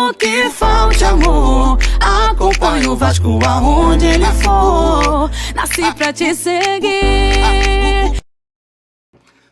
Mesmo que falte amor, acompanho o Vasco aonde ele for. Nasci pra te seguir.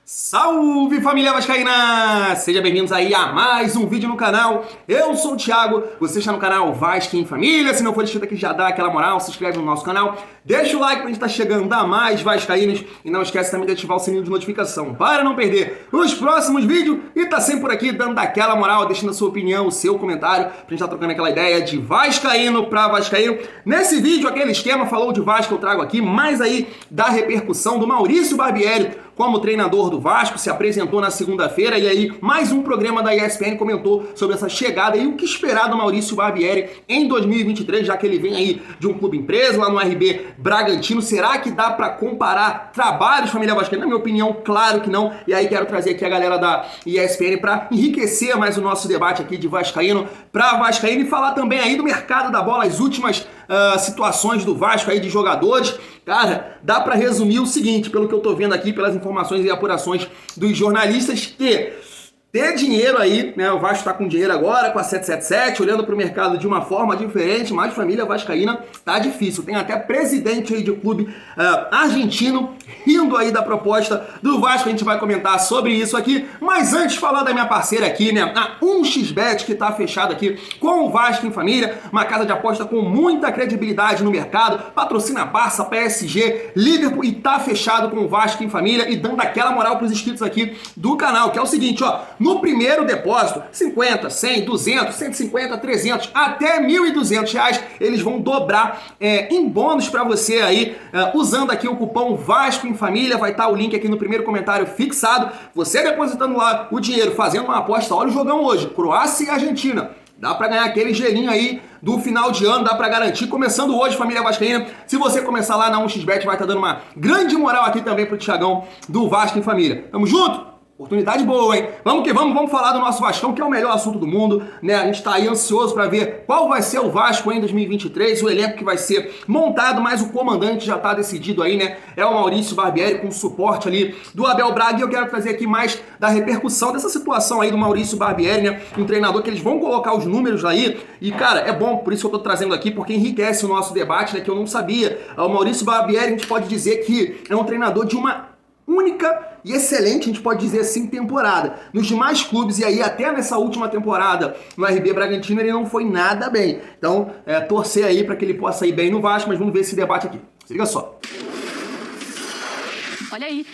Salve, família vascaína! Sejam bem-vindos aí a mais um vídeo no canal. Eu sou o Thiago, você está no canal Vasco em Família. Se não for inscrito aqui, já dá aquela moral, se inscreve no nosso canal, deixa o like pra gente estar chegando a mais vascaínos e não esquece também de ativar o sininho de notificação para não perder os próximos vídeos e tá sempre por aqui dando aquela moral, deixando a sua opinião, o seu comentário, pra gente estar trocando aquela ideia de vascaíno pra vascaíno. Nesse vídeo, aquele esquema falou de Vasco, eu trago aqui, mais aí da repercussão do Maurício Barbieri como treinador do Vasco, se apresentou na segunda-feira e aí mais um programa da ESPN comentou sobre essa chegada e o que esperar do Maurício Barbieri em 2023, já que ele vem aí de um clube empresa lá no RB Bragantino. Será que dá pra comparar trabalhos, família vascaína? Na minha opinião, claro que não. E aí quero trazer aqui a galera da ESPN para enriquecer mais o nosso debate aqui de vascaíno para vascaíno e falar também aí do mercado da bola, as últimas situações do Vasco aí de jogadores. Cara, dá pra resumir o seguinte, pelo que eu tô vendo aqui, pelas informações e apurações dos jornalistas, que ter dinheiro aí, né? O Vasco tá com dinheiro agora, com a 777, olhando pro mercado de uma forma diferente, mas família vascaína tá difícil. Tem até presidente aí de clube argentino rindo aí da proposta do Vasco. A gente vai comentar sobre isso aqui, mas antes falar da minha parceira aqui, né? A 1xBet, que tá fechado aqui com o Vasco em Família, uma casa de aposta com muita credibilidade no mercado, patrocina Barça, PSG, Liverpool e tá fechado com o Vasco em Família e dando aquela moral pros inscritos aqui do canal, que é o seguinte, ó. No primeiro depósito, 50, 100, 200, 150, 300, até R$1.200, eles vão dobrar em bônus para você aí, usando aqui o cupom Vasco em Família. Vai estar o link aqui no primeiro comentário fixado. Você depositando lá o dinheiro, fazendo uma aposta, olha o jogão hoje, Croácia e Argentina. Dá pra ganhar aquele gelinho aí do final de ano, dá pra garantir. Começando hoje, família vascaína. Se você começar lá na 1xBet, vai estar dando uma grande moral aqui também pro Thiagão do Vasco em Família. Tamo junto? Oportunidade boa, hein? Vamos que vamos falar do nosso Vascão, que é o melhor assunto do mundo, né? A gente tá aí ansioso para ver qual vai ser o Vasco em 2023, o elenco que vai ser montado, mas o comandante já tá decidido aí, né? É o Maurício Barbieri, com suporte ali do Abel Braga, e eu quero trazer aqui mais da repercussão dessa situação aí do Maurício Barbieri, né? Um treinador que eles vão colocar os números aí, e cara, é bom, por isso que eu tô trazendo aqui, porque enriquece o nosso debate, né? Que eu não sabia. O Maurício Barbieri, a gente pode dizer que é um treinador de uma única e excelente, a gente pode dizer assim, temporada. Nos demais clubes, e aí até nessa última temporada no RB Bragantino, ele não foi nada bem. Então, torcer aí para que ele possa ir bem no Vasco, mas vamos ver esse debate aqui. Se liga só. Olha aí,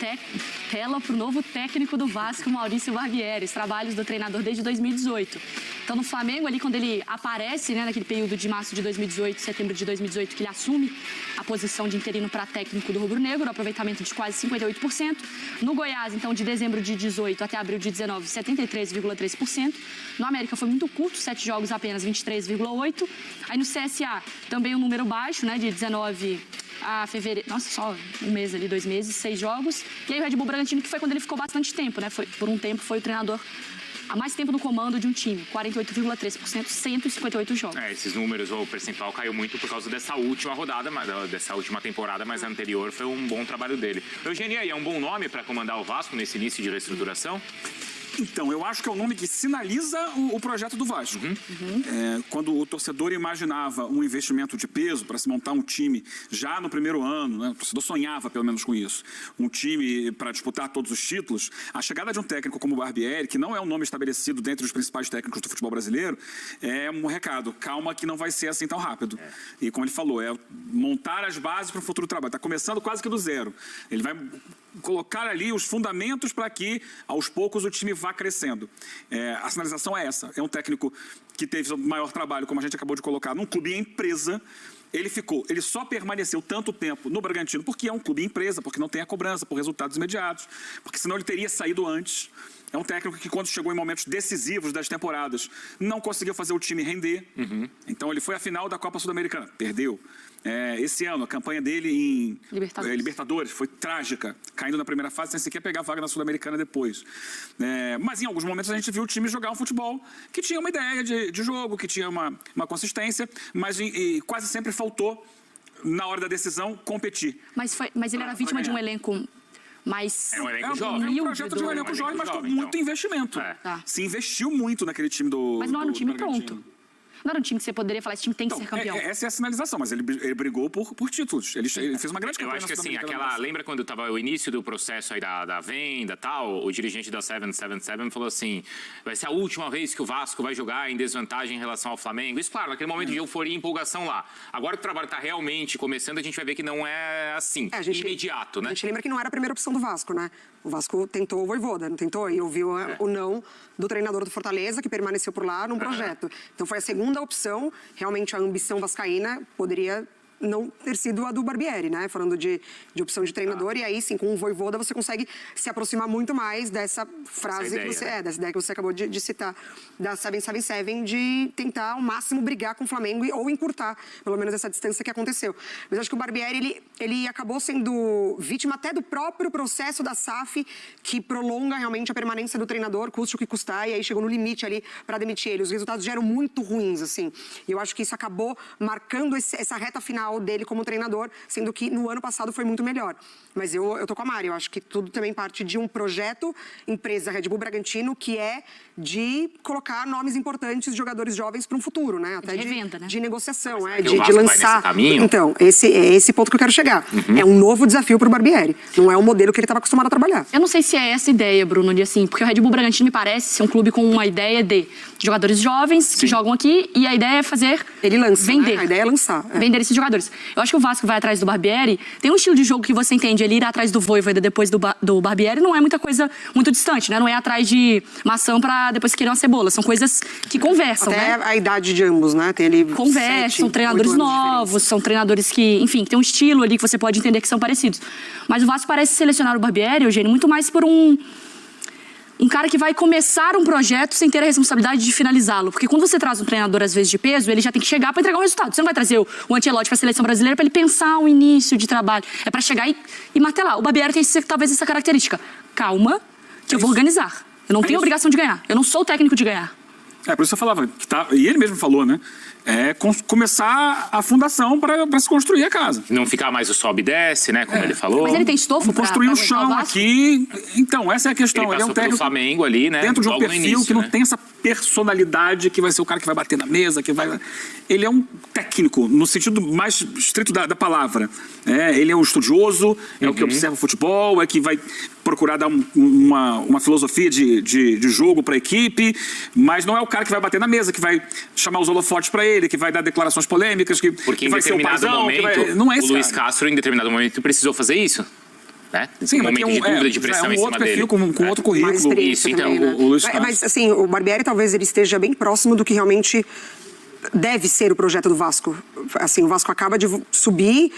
tela para o novo técnico do Vasco, Maurício Barbieri, os trabalhos do treinador desde 2018. Então, no Flamengo, ali, quando ele aparece, né, naquele período de março de 2018, setembro de 2018, que ele assume a posição de interino para técnico do rubro-negro, aproveitamento de quase 58%. No Goiás, então, de dezembro de 18 até abril de 19, 73,3%. No América foi muito curto, 7 jogos apenas, 23,8%. Aí no CSA, também um número baixo, né, de 19 a fevereiro, nossa, só um mês ali, 2 meses, 6 jogos. E aí o Red Bull Bragantino, que foi quando ele ficou bastante tempo, né? Por um tempo foi o treinador há mais tempo no comando de um time, 48,3%, 158 jogos. Esses números, o percentual caiu muito por causa dessa última rodada, dessa última temporada, mas a anterior foi um bom trabalho dele. Eugênio, aí é um bom nome para comandar o Vasco nesse início de reestruturação? Então, eu acho que é um nome que sinaliza o projeto do Vasco. Quando o torcedor imaginava um investimento de peso para se montar um time já no primeiro ano, né, o torcedor sonhava pelo menos com isso, um time para disputar todos os títulos, a chegada de um técnico como o Barbieri, que não é um nome estabelecido dentre os principais técnicos do futebol brasileiro, é um recado, calma que não vai ser assim tão rápido. E como ele falou, é montar as bases para o futuro trabalho. Está começando quase que do zero. Ele vai colocar ali os fundamentos para que, aos poucos, o time vá crescendo. A sinalização é essa. É um técnico que teve o maior trabalho, como a gente acabou de colocar, num clube empresa. Ele só permaneceu tanto tempo no Bragantino porque é um clube empresa, porque não tem a cobrança por resultados imediatos, porque senão ele teria saído antes. É um técnico que, quando chegou em momentos decisivos das temporadas, não conseguiu fazer o time render. Então, ele foi à final da Copa Sul-Americana, perdeu. Esse ano, a campanha dele em Libertadores foi trágica, caindo na primeira fase sem sequer pegar a vaga na Sul-Americana depois. Mas, em alguns momentos, a gente viu o time jogar um futebol que tinha uma ideia de jogo, que tinha uma consistência, mas quase sempre faltou, na hora da decisão, competir. Mas ele era vítima de um elenco mais... É um elenco jovem. É um projeto de um elenco jovem, mas com muito investimento. Tá. Se investiu muito naquele time do Mas não era um time Bragantino. pronto. Não era um time que você poderia falar, esse time tem que ser campeão. Essa é a sinalização, mas ele brigou por títulos. Ele fez uma grande Eu campanha. acho que assim, lembra quando tava o início do processo aí da venda e tal, o dirigente da 777 falou assim, vai ser a última vez que o Vasco vai jogar em desvantagem em relação ao Flamengo. Isso, claro, naquele momento de euforia e empolgação lá. Agora que o trabalho tá realmente começando, a gente vai ver que não é assim, imediato, né? A gente lembra que não era a primeira opção do Vasco, né? O Vasco tentou o Vojvoda, não tentou? E ouviu o não do treinador do Fortaleza, que permaneceu por lá num projeto. Então foi a segunda opção. Realmente a ambição vascaína poderia não ter sido a do Barbieri, né? Falando de opção de treinador. E aí, sim, com o Vojvoda você consegue se aproximar muito mais dessa frase dessa ideia que você acabou de citar, da 777, de tentar ao máximo brigar com o Flamengo ou encurtar, pelo menos, essa distância que aconteceu. Mas acho que o Barbieri, ele acabou sendo vítima até do próprio processo da SAF, que prolonga realmente a permanência do treinador, custe o que custar, e aí chegou no limite ali para demitir ele. Os resultados já eram muito ruins, assim. E eu acho que isso acabou marcando essa reta final dele como treinador, sendo que no ano passado foi muito melhor. Mas eu tô com a Mari, eu acho que tudo também parte de um projeto, empresa Red Bull Bragantino, que é de colocar nomes importantes de jogadores jovens para um futuro, né? Até de revenda, né? De negociação, de lançar. Então, é esse ponto que eu quero chegar. É um novo desafio para o Barbieri. Não é o modelo que ele estava acostumado a trabalhar. Eu não sei se é essa ideia, Bruno, de assim, porque o Red Bull Bragantino me parece ser um clube com uma ideia de jogadores jovens que jogam aqui, e a ideia é fazer... Ele lança, vender. Né? A ideia é lançar. Vender esses jogadores. Eu acho que o Vasco vai atrás do Barbieri, tem um estilo de jogo que você entende, ele ir atrás do Vojvoda depois do Barbieri não é muita coisa muito distante, né? Não é atrás de maçã pra depois querer uma cebola. São coisas que conversam, até né? a idade de ambos, né? Tem ali Conversam, são treinadores novos, são treinadores que, enfim, que tem um estilo ali que você pode entender que são parecidos. Mas o Vasco parece selecionar o Barbieri, Eugênio, muito mais por um cara que vai começar um projeto sem ter a responsabilidade de finalizá-lo. Porque quando você traz um treinador, às vezes, de peso, ele já tem que chegar para entregar um resultado. Você não vai trazer o Ancelotti para a seleção brasileira para ele pensar um início de trabalho. É para chegar e martelar. O Barbieri tem talvez essa característica. Calma, que eu vou organizar. Eu não tenho obrigação de ganhar. Eu não sou o técnico de ganhar. Por isso eu falava, e ele mesmo falou, né? Começar a fundação para se construir a casa. Não ficar mais o sobe e desce, né? Como ele falou. Mas ele tem estofo para construir o chão aqui. Então, essa é a questão. Ele passou pelo Flamengo ali, né? Dentro de um logo perfil início, que não né? tem essa personalidade que vai ser o cara que vai bater na mesa, que vai... Ele é um técnico, no sentido mais estrito da palavra. Ele é um estudioso, é o que observa o futebol, é que vai procurar dar uma filosofia de jogo para a equipe, mas não é o cara que vai bater na mesa, que vai chamar os holofotes para ele, que vai dar declarações polêmicas, porque que vai ser o paizão, momento, não é esse o Luiz cara. Castro, em determinado momento, precisou fazer isso. Né? Sim, um momento de dúvida, de pressão em cima outro perfil, dele. Com outro currículo. Isso, então, também, né? o Luiz Castro. Mas, assim, o Barbieri talvez ele esteja bem próximo do que realmente deve ser o projeto do Vasco. Assim, o Vasco acaba de subir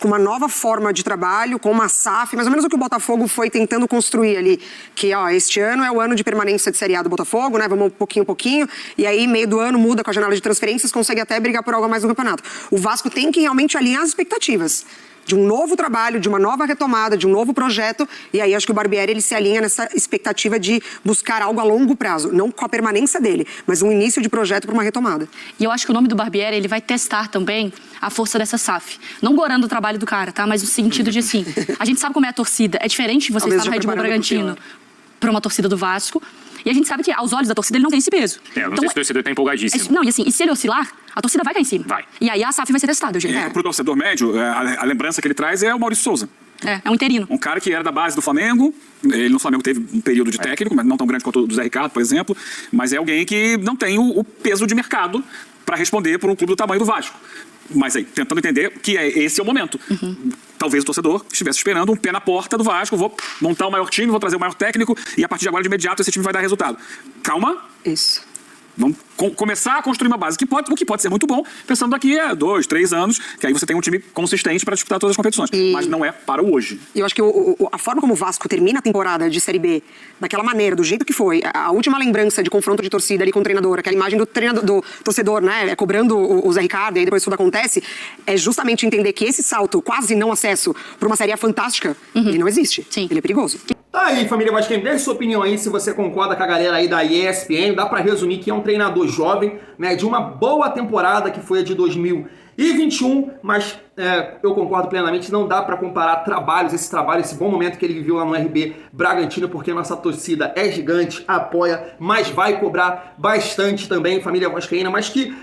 com uma nova forma de trabalho, com uma SAF, mais ou menos o que o Botafogo foi tentando construir ali, que este ano é o ano de permanência de Série A do Botafogo, né, vamos pouquinho, e aí meio do ano muda com a janela de transferências, consegue até brigar por algo a mais no campeonato. O Vasco tem que realmente alinhar as expectativas de um novo trabalho, de uma nova retomada, de um novo projeto, e aí acho que o Barbieri ele se alinha nessa expectativa de buscar algo a longo prazo, não com a permanência dele, mas um início de projeto para uma retomada. E eu acho que o nome do Barbieri, ele vai testar também a força dessa SAF. Não gorando o trabalho do cara, tá? Mas no sentido de assim, a gente sabe como é a torcida, é diferente você estar no Red Bull Bragantino para uma torcida do Vasco. E a gente sabe que, aos olhos da torcida, ele não tem esse peso. Eu não sei se o torcedor tá empolgadíssimo. Não, e assim, e se ele oscilar, a torcida vai cair em cima. Vai. E aí a SAF vai ser testada, Eugênio. Pro torcedor médio, a lembrança que ele traz é o Maurício Souza. É um interino. Um cara que era da base do Flamengo. Ele no Flamengo teve um período de técnico, mas não tão grande quanto o do Zé Ricardo, por exemplo. Mas é alguém que não tem o peso de mercado para responder por um clube do tamanho do Vasco. Mas aí, tentando entender que esse é o momento. Talvez o torcedor estivesse esperando um pé na porta do Vasco, vou montar o maior time, vou trazer o maior técnico e a partir de agora, de imediato, esse time vai dar resultado. Calma. Isso. Vamos começar a construir uma base, o que pode ser muito bom, pensando daqui a 2, 3 anos, que aí você tem um time consistente para disputar todas as competições. Mas não é para o hoje. E eu acho que a forma como o Vasco termina a temporada de Série B, daquela maneira, do jeito que foi, a última lembrança de confronto de torcida ali com o treinador, aquela imagem do torcedor, né, cobrando o Zé Ricardo, e aí depois tudo acontece, é justamente entender que esse salto, quase não acesso, para uma Série A fantástica, ele não existe. Sim. Ele é perigoso. Tá aí, família Vascaína, deixa sua opinião aí, se você concorda com a galera aí da ESPN. Dá pra resumir que é um treinador jovem, né, de uma boa temporada que foi a de 2019, 2021, mas eu concordo plenamente, não dá para comparar esse bom momento que ele viveu lá no RB Bragantino, porque a nossa torcida é gigante, apoia, mas vai cobrar bastante também, família vascaína, mas que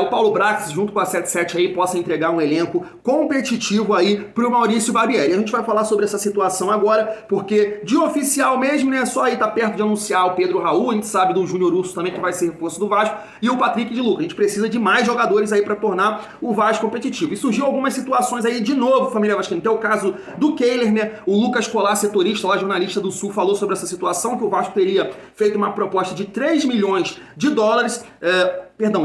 o Paulo Brax, junto com a 77 aí, possa entregar um elenco competitivo aí pro Maurício Barbieri. A gente vai falar sobre essa situação agora, porque de oficial mesmo, né, só aí tá perto de anunciar o Pedro Raul, a gente sabe do Júnior Urso também, que vai ser reforço do Vasco, e o Patrick de Lucas. A gente precisa de mais jogadores aí para tornar o Vasco competitivo. E surgiu algumas situações aí de novo, família vascaína. Tem o caso do Kehler, né? O Lucas Colar, setorista lá, jornalista do Sul, falou sobre essa situação, que o Vasco teria feito uma proposta de 3 milhões de dólares,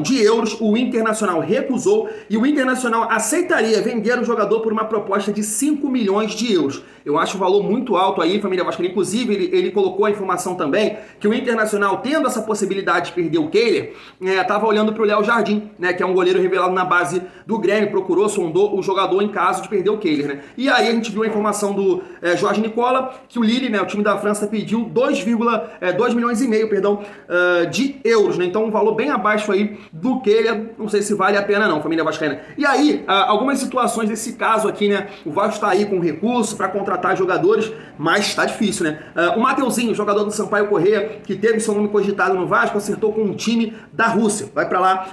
de euros, o Internacional recusou e o Internacional aceitaria vender o jogador por uma proposta de 5 milhões de euros. Eu acho o valor muito alto aí, família vascaína. Inclusive, ele colocou a informação também que o Internacional, tendo essa possibilidade de perder o Kehler, estava olhando para o Léo Jardim, né, que é um goleiro revelado na base do Grêmio, procurou, sondou o jogador em caso de perder o Kehler, né? E aí a gente viu a informação do Jorge Nicola, que o Lille, né, o time da França, pediu 2 milhões e meio, de euros, né? Então um valor bem abaixo aí do Kehler, não sei se vale a pena não, família vascaína. E aí, algumas situações desse caso aqui, né, o Vasco está aí com recurso para contratar jogadores, mas está difícil, né? O Mateuzinho, jogador do Sampaio Corrêa, que teve seu nome cogitado no Vasco, acertou com um time da Rússia, vai para lá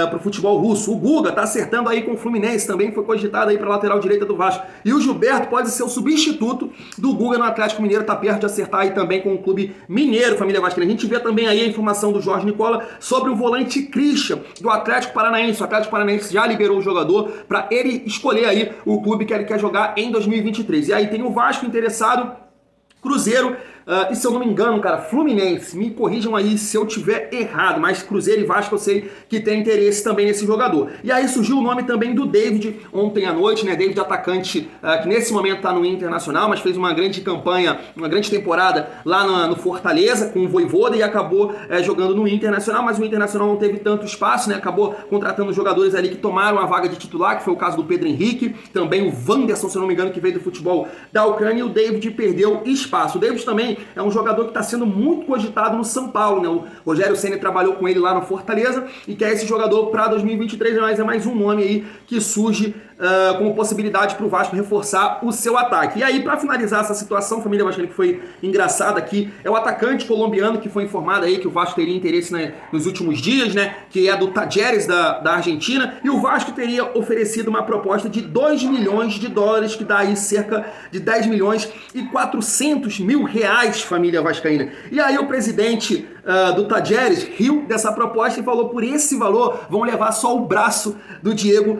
pro futebol russo. O Guga tá acertando aí com o Fluminense, também foi cogitado aí para lateral direita do Vasco. E o Gilberto pode ser o substituto do Guga no Atlético Mineiro, tá perto de acertar aí também com o clube mineiro, família vascaína. A gente vê também aí a informação do Jorge Nicola sobre o volante Christian, do Atlético Paranaense. O Atlético Paranaense já liberou o jogador para ele escolher aí o clube que ele quer jogar em 2023. E aí tem o Vasco interessado, Cruzeiro, e se eu não me engano, cara, Fluminense, me corrijam aí se eu tiver errado, mas Cruzeiro e Vasco eu sei que tem interesse também nesse jogador. E aí surgiu o nome também do David ontem à noite, né? David, atacante, que nesse momento tá no Internacional, mas fez uma grande campanha, uma grande temporada lá no Fortaleza com o Vojvoda e acabou jogando no Internacional, mas o Internacional não teve tanto espaço, né? Acabou contratando jogadores ali que tomaram a vaga de titular, que foi o caso do Pedro Henrique, também o Wanderson, se eu não me engano, que veio do futebol da Ucrânia, e o David perdeu espaço. O David também é um jogador que está sendo muito cogitado no São Paulo, né? O Rogério Ceni trabalhou com ele lá no Fortaleza e quer esse jogador para 2023, mas é mais um nome aí que surge como possibilidade para o Vasco reforçar o seu ataque. E aí, para finalizar essa situação, família vascaína, que foi engraçada aqui, é o atacante colombiano que foi informado aí que o Vasco teria interesse, né, nos últimos dias, né, que é do Talleres da Argentina, e o Vasco teria oferecido uma proposta de 2 milhões de dólares, que dá aí cerca de 10 milhões e 400 mil reais, família vascaína. E aí o presidente do Talleres riu dessa proposta e falou: por esse valor vão levar só o braço do Diego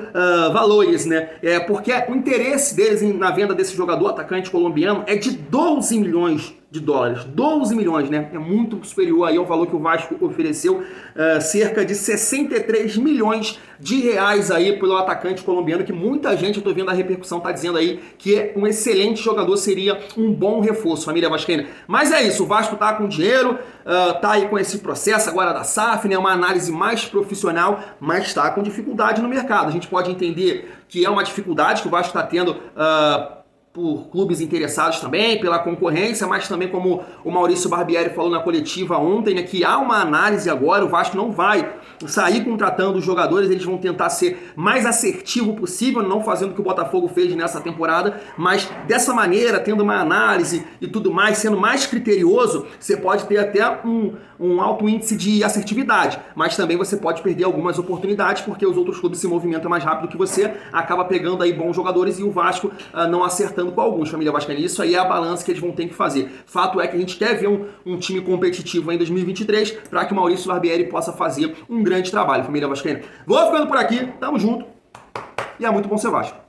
Valores, né? Porque o interesse deles na venda desse jogador, atacante colombiano, é de 12 milhões de dólares. 12 milhões, né? É muito superior aí ao valor que o Vasco ofereceu, cerca de 63 milhões de reais aí pelo atacante colombiano, que muita gente, eu tô vendo a repercussão, tá dizendo aí que é um excelente jogador, seria um bom reforço, família vascaína. Mas é isso, o Vasco tá com dinheiro, tá aí com esse processo agora da SAF, né? Uma análise mais profissional, mas tá com dificuldade no mercado. A gente pode entender que é uma dificuldade que o Vasco tá tendo por clubes interessados também, pela concorrência, mas também, como o Maurício Barbieri falou na coletiva ontem, né, que há uma análise agora, o Vasco não vai sair contratando os jogadores, eles vão tentar ser mais assertivo possível, não fazendo o que o Botafogo fez nessa temporada, mas dessa maneira, tendo uma análise e tudo mais, sendo mais criterioso, você pode ter até um alto índice de assertividade, mas também você pode perder algumas oportunidades, porque os outros clubes se movimentam mais rápido que você, acaba pegando aí bons jogadores e o Vasco não acertando com alguns, família vascaína. Isso aí é a balança que eles vão ter que fazer. Fato é que a gente quer ver um time competitivo em 2023 para que o Maurício Barbieri possa fazer um grande trabalho, família vascaína. Vou ficando por aqui, tamo junto e é muito bom ser Vasco.